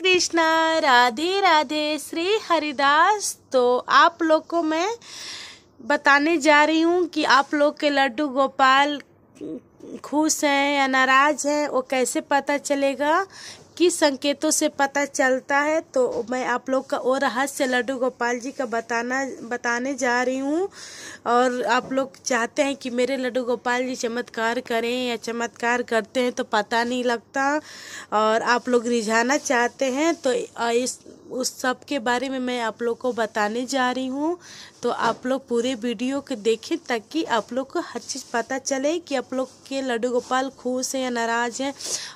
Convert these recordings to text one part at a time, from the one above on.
कृष्णा, राधे राधे, श्री हरिदास। तो आप लोग को मैं बताने जा रही हूँ कि आप लोग के लड्डू गोपाल खुश हैं या नाराज हैं, वो कैसे पता चलेगा, किस संकेतों से पता चलता है। तो मैं आप लोग का वो रहस्य लड्डू गोपाल जी का बताने जा रही हूँ। और आप लोग चाहते हैं कि मेरे लड्डू गोपाल जी चमत्कार करें या चमत्कार करते हैं तो पता नहीं लगता, और आप लोग रिझाना चाहते हैं तो उस सब के बारे में मैं आप लोग को बताने जा रही हूँ। तो आप लोग पूरे वीडियो को देखें ताकि आप लोग को हर चीज़ पता चले कि आप लोग के लड्डू गोपाल खुश हैं या नाराज हैं,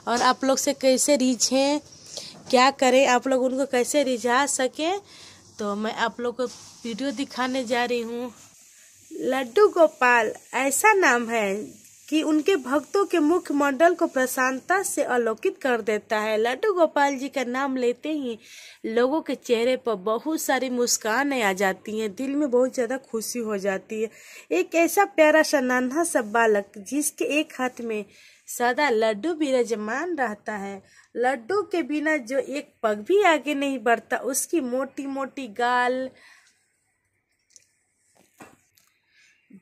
और आप लोग से कैसे रिझें, क्या करें, आप लोग उनको कैसे रिझा सकें। तो मैं आप लोग को वीडियो दिखाने जा रही हूँ। लड्डू गोपाल ऐसा नाम है कि उनके भक्तों के मुखमंडल को प्रसन्नता से अलौकित कर देता है। लड्डू गोपाल जी का नाम लेते ही लोगों के चेहरे पर बहुत सारी मुस्कानें आ जाती हैं, दिल में बहुत ज़्यादा खुशी हो जाती है। एक ऐसा प्यारा सा नन्हा सा बालक जिसके एक हाथ में सदा लड्डू विराजमान रहता है, लड्डू के बिना जो एक पग भी आगे नहीं बढ़ता, उसकी मोटी मोटी गाल,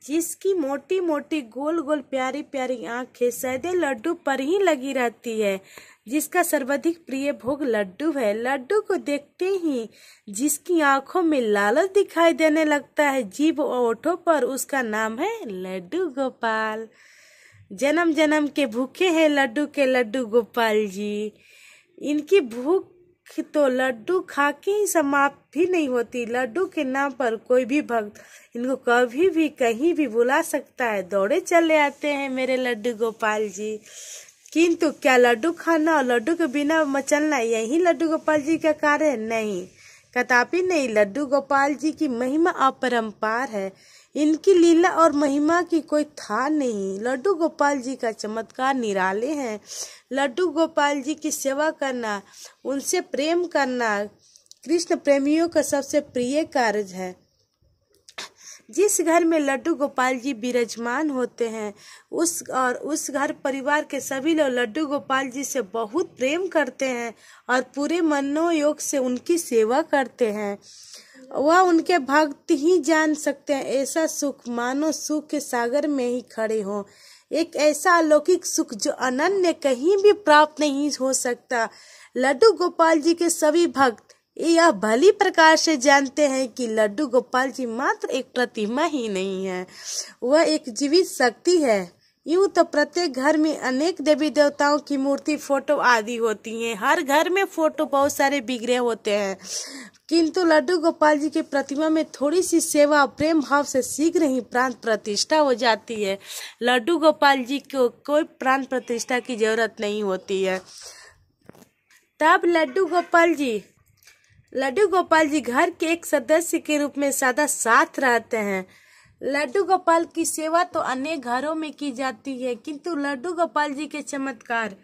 जिसकी मोटी मोटी गोल गोल प्यारी प्यारी आंखें सदैव लड्डू पर ही लगी रहती है, जिसका सर्वाधिक प्रिय भोग लड्डू है। लड्डू को देखते ही जिसकी आंखों में लालच दिखाई देने लगता है, जीभ और ओठों पर उसका नाम है लड्डू गोपाल। जन्म जन्म के भूखे हैं लड्डू के लड्डू गोपाल जी। इनकी भूख तो लड्डू खा के ही समाप्त भी नहीं होती। लड्डू के नाम पर कोई भी भक्त इनको कभी भी कहीं भी बुला सकता है, दौड़े चले आते हैं मेरे लड्डू गोपाल जी। किंतु क्या लड्डू खाना और लड्डू के बिना मचलना यही लड्डू गोपाल जी का कार्य है? नहीं, कदापि नहीं। लड्डू गोपाल जी की महिमा अपरंपार है, इनकी लीला और महिमा की कोई था नहीं। लड्डू गोपाल जी का चमत्कार निराले हैं। लड्डू गोपाल जी की सेवा करना, उनसे प्रेम करना कृष्ण प्रेमियों का सबसे प्रिय कार्य है। जिस घर में लड्डू गोपाल जी विराजमान होते हैं उस घर परिवार के सभी लोग लड्डू गोपाल जी से बहुत प्रेम करते हैं और पूरे मनोयोग से उनकी सेवा करते हैं। वह उनके भक्त ही जान सकते हैं। ऐसा सुख मानो सुख के सागर में ही खड़े हों, एक ऐसा अलौकिक सुख जो अनन्य कहीं भी प्राप्त नहीं हो सकता। लड्डू गोपाल जी के सभी भक्त यह भली प्रकार से जानते हैं कि लड्डू गोपाल जी मात्र एक प्रतिमा ही नहीं है, वह एक जीवित शक्ति है। यूं तो प्रत्येक घर में अनेक देवी देवताओं की मूर्ति, फोटो आदि होती हैं। हर घर में फोटो बहुत सारे बिगड़े होते हैं, किंतु लड्डू गोपाल जी की प्रतिमा में थोड़ी सी सेवा प्रेम भाव से शीघ्र ही प्राण प्रतिष्ठा हो जाती है। लड्डू गोपाल जी को कोई प्राण प्रतिष्ठा की जरूरत नहीं होती है। तब लड्डू गोपाल जी घर के एक सदस्य के रूप में सदा साथ रहते हैं। लड्डू गोपाल की सेवा तो अन्य घरों में की जाती है, किंतु लड्डू गोपाल जी के चमत्कार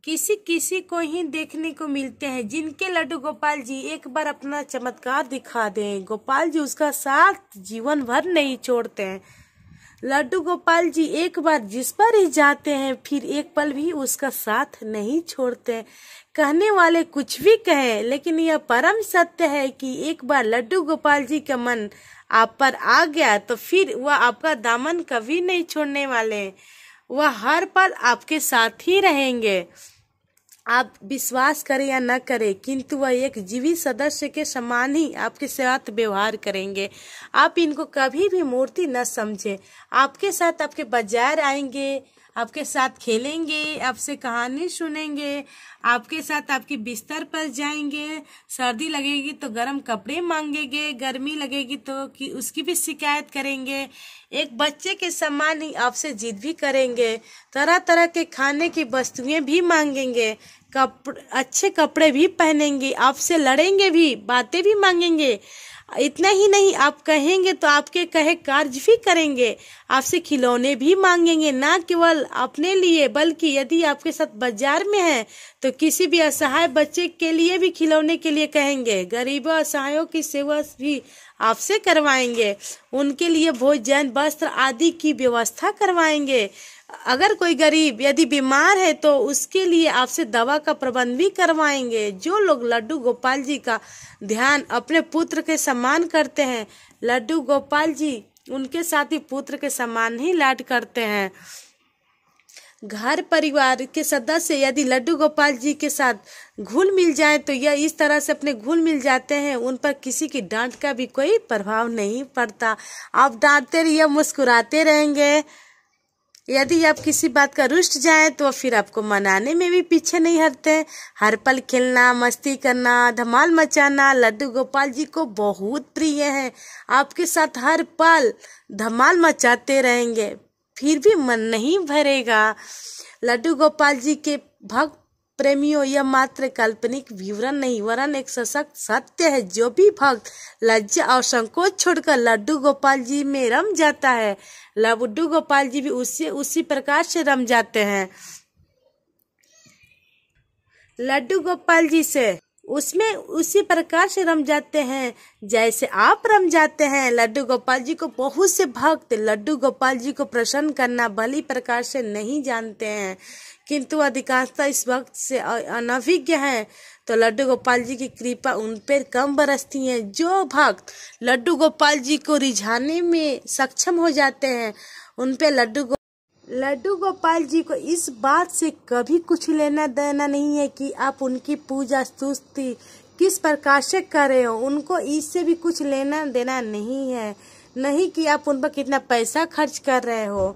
किसी किसी को ही देखने को मिलते हैं। जिनके लड्डू गोपाल जी एक बार अपना चमत्कार दिखा दें, गोपाल जी उसका साथ जीवन भर नहीं छोड़ते हैं। लड्डू गोपाल जी एक बार जिस पर ही जाते हैं फिर एक पल भी उसका साथ नहीं छोड़ते। कहने वाले कुछ भी कहें, लेकिन यह परम सत्य है कि एक बार लड्डू गोपाल जी का मन आप पर आ गया तो फिर वह आपका दामन कभी नहीं छोड़ने वाले। वह हर पल आपके साथ ही रहेंगे। आप विश्वास करें या न करें, किंतु वह एक जीवित सदस्य के समान ही आपके साथ व्यवहार करेंगे। आप इनको कभी भी मूर्ति न समझें। आपके साथ आपके बाजार आएंगे, आपके साथ खेलेंगे, आपसे कहानी सुनेंगे, आपके साथ आपकी बिस्तर पर जाएंगे। सर्दी लगेगी तो गर्म कपड़े मांगेंगे, गर्मी लगेगी तो कि उसकी भी शिकायत करेंगे। एक बच्चे के समान ही आपसे जिद भी करेंगे। तरह तरह के खाने की वस्तुएं भी मांगेंगे, अच्छे कपड़े भी पहनेंगे, आपसे लड़ेंगे भी, बातें भी मांगेंगे। इतना ही नहीं, आप कहेंगे तो आपके कहे कार्य भी करेंगे। आपसे खिलौने भी मांगेंगे, ना केवल अपने लिए बल्कि यदि आपके साथ बाजार में है तो किसी भी असहाय बच्चे के लिए भी खिलौने के लिए कहेंगे। गरीबों असहायों की सेवा भी आपसे करवाएंगे, उनके लिए भोजन वस्त्र आदि की व्यवस्था करवाएंगे। अगर कोई गरीब यदि बीमार है तो उसके लिए आपसे दवा का प्रबंध भी करवाएंगे। जो लोग लड्डू गोपाल जी का ध्यान अपने पुत्र के समान करते हैं, लड्डू गोपाल जी उनके साथ ही पुत्र के समान ही लाड करते हैं। घर परिवार के सदस्य यदि लड्डू गोपाल जी के साथ घुल मिल जाए तो यह इस तरह से अपने घुल मिल जाते हैं, उन पर किसी की डांट का भी कोई प्रभाव नहीं पड़ता। आप डांटते रहिए, मुस्कुराते रहेंगे। यदि आप किसी बात का रुष्ट जाए तो फिर आपको मनाने में भी पीछे नहीं हटते। हर पल खेलना, मस्ती करना, धमाल मचाना लड्डू गोपाल जी को बहुत प्रिय है। आपके साथ हर पल धमाल मचाते रहेंगे, फिर भी मन नहीं भरेगा। लड्डू गोपाल जी के भक्त प्रेमियों, यह मात्र काल्पनिक विवरण नहीं वरन एक सशक्त सत्य है। जो भी भक्त लज्जा और संकोच छोड़कर लड्डू गोपाल जी में रम जाता है, लड्डू गोपाल जी भी उसी प्रकार से रम जाते हैं। लड्डू गोपाल जी से उसमें उसी प्रकार से रम जाते हैं जैसे आप रम जाते हैं। लड्डू गोपाल जी को बहुत से भक्त लड्डू गोपाल जी को प्रसन्न करना भली प्रकार से नहीं जानते हैं, किंतु अधिकांशतः इस वक्त से अनभिज्ञ हैं। तो लड्डू गोपाल जी की कृपा उन पर कम बरसती है। जो भक्त लड्डू गोपाल जी को रिझाने में सक्षम हो जाते हैं, उन पे लड्डू गोपाल जी को इस बात से कभी कुछ लेना देना नहीं है कि आप उनकी पूजा स्तुति किस प्रकार से कर रहे हो। उनको इससे भी कुछ लेना देना नहीं है, नहीं कि आप उन पर कितना पैसा खर्च कर रहे हो।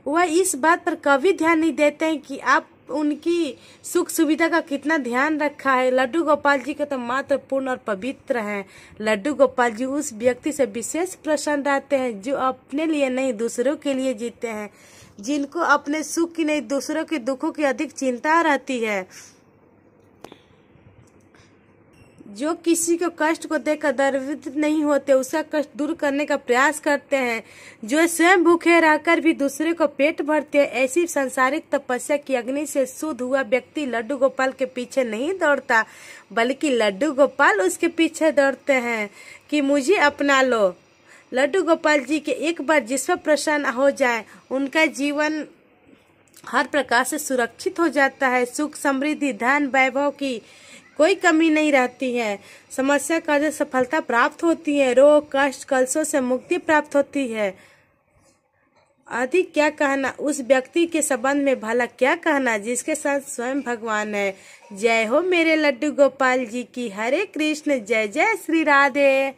वह इस बात पर कभी ध्यान नहीं देते हैं कि आप उनकी सुख सुविधा का कितना ध्यान रखा है। लड्डू गोपाल जी के तो मात्र पूर्ण और पवित्र हैं। लड्डू गोपाल जी उस व्यक्ति से विशेष प्रसन्न रहते हैं जो अपने लिए नहीं दूसरों के लिए जीते हैं, जिनको अपने सुख की नहीं दूसरों के दुखों की अधिक चिंता रहती है, जो किसी को कष्ट को देखकर दर्दित नहीं होते, उसका कष्ट दूर करने का प्रयास करते हैं, जो स्वयं भूखे रहकर भी दूसरे को पेट भरते हैं। ऐसी सांसारिक तपस्या की अग्नि से शुद्ध हुआ व्यक्ति लड्डू गोपाल के पीछे नहीं दौड़ता, बल्कि लड्डू गोपाल उसके पीछे दौड़ते हैं कि मुझे अपना लो। लड्डू गोपाल जी के एक बार जिस पर प्रसन्न हो जाए, उनका जीवन हर प्रकार से सुरक्षित हो जाता है। सुख समृद्धि धन वैभव की कोई कमी नहीं रहती है। समस्या का जो सफलता प्राप्त होती है, रोग कष्ट कलशों से मुक्ति प्राप्त होती है। अधिक क्या कहना उस व्यक्ति के संबंध में, भला क्या कहना जिसके साथ स्वयं भगवान है। जय हो मेरे लड्डू गोपाल जी की। हरे कृष्ण। जय जय श्री राधे।